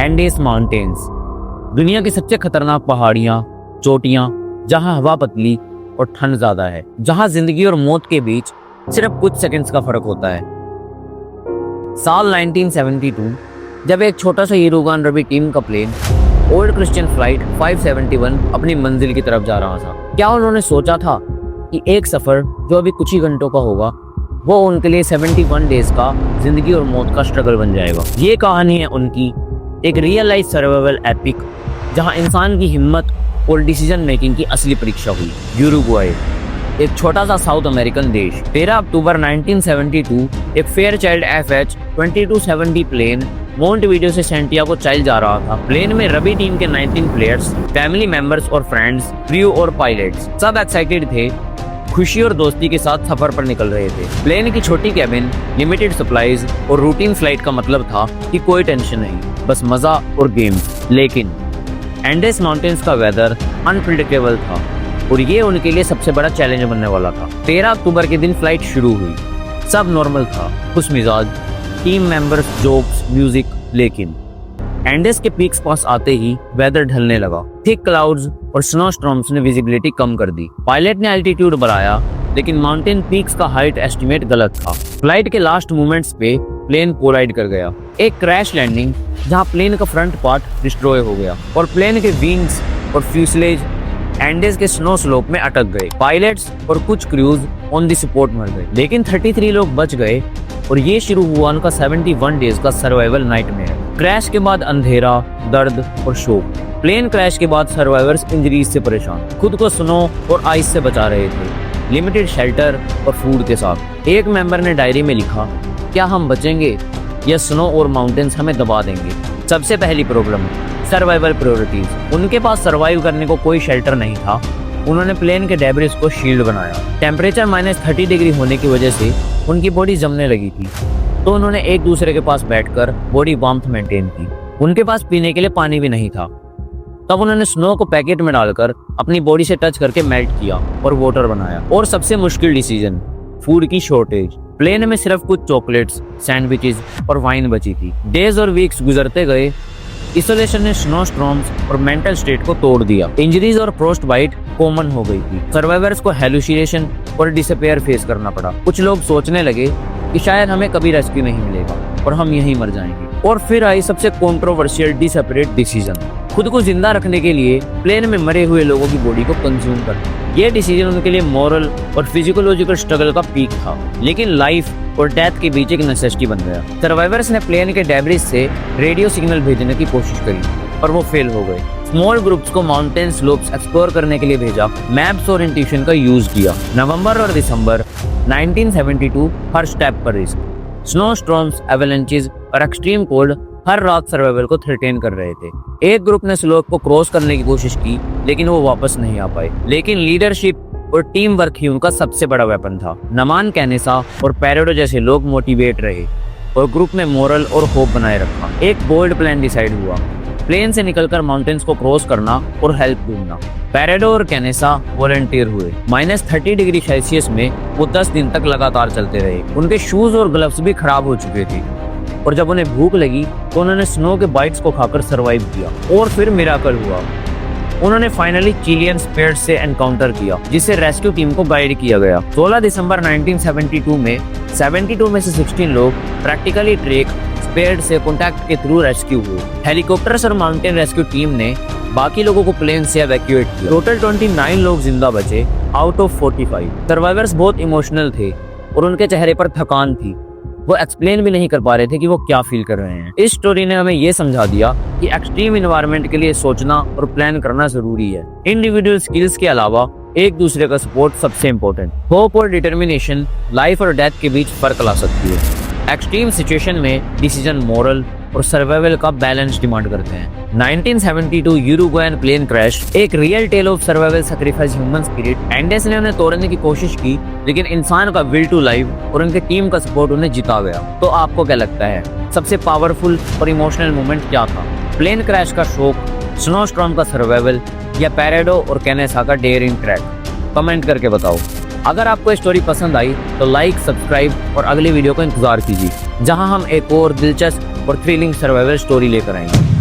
Andes mountains, दुनिया की सबसे खतरनाक पहाड़ियां, चोटियां, जहां हवा पतली और ठंड ज्यादा है, जहां जिंदगी और मौत के बीच सिर्फ कुछ सेकंड्स का फर्क होता है। साल 1972 जब एक छोटा सा यूरुगुआयन रग्बी टीम का प्लेन ओल्ड क्रिश्चियन फ्लाइट 571 अपनी मंजिल की तरफ जा रहा था, क्या उन्होंने सोचा था कि एक सफर जो अभी कुछ ही घंटों का होगा वो उनके लिए 71 डेज का जिंदगी और मौत का स्ट्रगल बन जाएगा। ये कहानी है उनकी, एक रियल लाइफ सर्वाइवल एपिक जहां इंसान की हिम्मत और डिसीजन मेकिंग की असली परीक्षा हुई। यूरुग्वाई, एक छोटा सा साउथ अमेरिकन देश। 13 अक्टूबर 1972 एक फेयरचाइल्ड FH-2270 प्लेन मोंटेवीडियो से सैंटियागो चाइल जा रहा था। प्लेन में रग्बी टीम के 19 प्लेयर्स, फैमिली मेंबर्स और फ्रेंड्स, क्रू और पायलट्स सब एक्साइटेड थे, खुशी और दोस्ती के साथ सफर पर निकल रहे थे। प्लेन की छोटी कैबिन, लिमिटेड सप्लाईज और रूटीन फ्लाइट का मतलब था कि कोई टेंशन नहीं, बस मजा और गेम्स। लेकिन एंडेस माउंटेन्स का वेदर अनप्रिडिक्टेबल था और ये उनके लिए सबसे बड़ा चैलेंज बनने वाला था। 13 अक्टूबर के दिन फ्लाइट शुरू हुई, सब नॉर्मल था, खुश मिजाज, टीम मेंबर्स, जोक्स, म्यूजिक। लेकिन एंडेस के पीक्स पास आते ही वेदर ढलने लगा। थिक क्लाउड्स और स्नो स्टॉर्म्स ने विजिबिलिटी कम कर दी। पायलट ने एल्टीट्यूड बढ़ाया, लेकिन माउंटेन पीक्स का हाइट एस्टिमेट गलत था। फ्लाइट के लास्ट मोमेंट्स पे प्लेन कोलाइड कर गया। एक क्रैश लैंडिंग जहां प्लेन का फ्रंट पार्ट डिस्ट्रॉय हो गया और प्लेन के विंग्स और फ्यूसलेज एंडेस के स्नो स्लोप में अटक गए। पायलट्स और कुछ क्रूज ऑन द स्पॉट मर गए, लेकिन 33 लोग बच गए और ये शुरू हुआ उनका 71 डेज का सर्वाइवल नाइटमेयर। क्रैश के बाद अंधेरा, दर्द और शोक। प्लेन क्रैश के बाद सर्वाइवर्स इंजरीज से परेशान, खुद को स्नो और आइस से बचा रहे थे, लिमिटेड शेल्टर और फूड के साथ। एक मेंबर ने डायरी में लिखा, क्या हम बचेंगे या स्नो और माउंटेन्स हमें दबा देंगे? सबसे पहली प्रॉब्लम, सर्वाइवल प्रायोरिटीज। उनके पास सर्वाइव करने को कोई शेल्टर नहीं था। उन्होंने प्लेन के डेब्रिस को शील्ड बनाया। टेम्परेचर -30 डिग्री होने की वजह से उनकी बॉडी जमने लगी थी, तो उन्होंने एक दूसरे के पास बैठकर बॉडी वार्मथ मेंटेन की। उनके पास पीने के लिए पानी भी नहीं था, तब उन्होंने स्नो को पैकेट में डालकर अपनी बॉडी से टच करके मेल्ट किया और वाटर बनाया। और सबसे मुश्किल डिसीजन, फूड की शॉर्टेज। प्लेन में सिर्फ कुछ चॉकलेट्स, सैंडविचेस और वाइन बची थी। डेज और वीक्स गुजरते गए, इसोलेशन ने स्नो स्टॉर्म्स और मेंटल स्टेट को तोड़ दिया। इंजरीज और फ्रोस्ट बाइट कॉमन हो गई थी। सर्वाइवर्स को हेलुसिनेशन और डिसअपीयर फेस करना पड़ा। कुछ लोग सोचने लगे कि शायद हमें कभी रेस्क्यू नहीं मिलेगा और हम यहीं मर जाएंगे। और फिर आई सबसे कंट्रोवर्शियल डिसेपरेट डिसीजन, खुद को जिंदा रखने के लिए प्लेन में मरे हुए लोगों की बॉडी को कंज्यूम करना। ये डिसीजन उनके लिए मॉरल और फिजियोलॉजिकल स्ट्रगल का पीक था, लेकिन लाइफ और डेथ के बीच एक नेसेसिटी बन गया। सर्वाइवर्स ने प्लेन के डेब्रिस से रेडियो सिग्नल भेजने की कोशिश करी, पर वो फेल हो गए। स्मॉल ग्रुप्स को माउंटेन स्लोप्स एक्सप्लोर करने के लिए भेजा, मैप्स और इंट्यूशन का यूज किया। नवंबर और दिसंबर 1972 हर स्टेप पर रिस्क। स्नो स्टॉर्म्स, एवलांचेस और एक्सट्रीम कोल्ड हर रात सर्वाइवल को थ्रेटेन कर रहे थे। एक ग्रुप ने स्लोप को क्रॉस करने की कोशिश की, लेकिन वो वापस नहीं आ पाए। लेकिन लीडरशिप और टीम वर्क ही उनका सबसे बड़ा वेपन था। नमान कैनेसा और पैराडो जैसे लोग मोटिवेट रहे और ग्रुप में मोरल और होप बनाए रखा। एक बोल्ड प्लान डिसाइड हुआ, प्लेन से निकलकर माउंटेन्स को क्रॉस करना और हेल्प ढूंढना। पैराडो और कैनेसा वॉलंटियर हुए। -30 डिग्री सेल्सियस में वो 10 दिन तक लगातार चलते रहे। उनके शूज और ग्लव्स भी खराब हो चुके थे और जब उन्हें भूख लगी तो उन्होंने स्नो के बाइट्स को खाकर सरवाइव किया। और फिर मिराकल हुआ, उन्होंने फाइनली चिलियन स्पेयर्स से एनकाउंटर किया, जिससे रेस्क्यू टीम को गाइड किया गया। 16 दिसंबर 1972 में 72 में से 16 लोग प्रैक्टिकली ट्रेक स्पेयर्ड से कॉन्टैक्ट के थ्रू रेस्क्यू हुए। हेलीकॉप्टर्स और माउंटेन रेस्क्यू टीम ने बाकी लोगों को प्लेन से एवैक्यूएट किया। टोटल 29 लोग जिंदा बचे आउट ऑफ 45। सर्वाइवर्स बहुत इमोशनल थे और उनके चेहरे पर थकान थी। वो एक्सप्लेन भी नहीं कर पा रहे थे कि वो क्या फील कर रहे हैं। इस स्टोरी ने हमें ये समझा दिया कि एक्सट्रीम एनवायरनमेंट के लिए सोचना और प्लान करना जरूरी है। इंडिविजुअल स्किल्स के अलावा एक दूसरे का सपोर्ट सबसे इम्पोर्टेंट। होप और डिटर्मिनेशन लाइफ और डेथ के बीच फर्क ला सकती है। एक्सट्रीम सिचुएशन में डिसीजन मोरल और सर्वाइवल का बैलेंस डिमांड करते हैं। 1972 यूरुग्वायन प्लेन क्रैश एक real tale of survival, sacrifice, human spirit. Andes ने उन्हें तोड़ने की कोशिश की, लेकिन इंसान का विल टू लाइव और उनके टीम का सपोर्ट उन्हें जिता गया। तो आपको क्या लगता है, सबसे पावरफुल और इमोशनल मोमेंट क्या था? प्लेन क्रैश का शॉक, स्नो स्टॉर्म का सर्वाइवल या पैराडो और कैनेसा का डेयरिंग ट्रैक? कमेंट करके बताओ। अगर आपको ये स्टोरी पसंद आई तो लाइक, सब्सक्राइब और अगली वीडियो का इंतजार कीजिए, जहां हम एक और दिलचस्प और थ्रिलिंग सर्वाइवल स्टोरी लेकर आएंगे।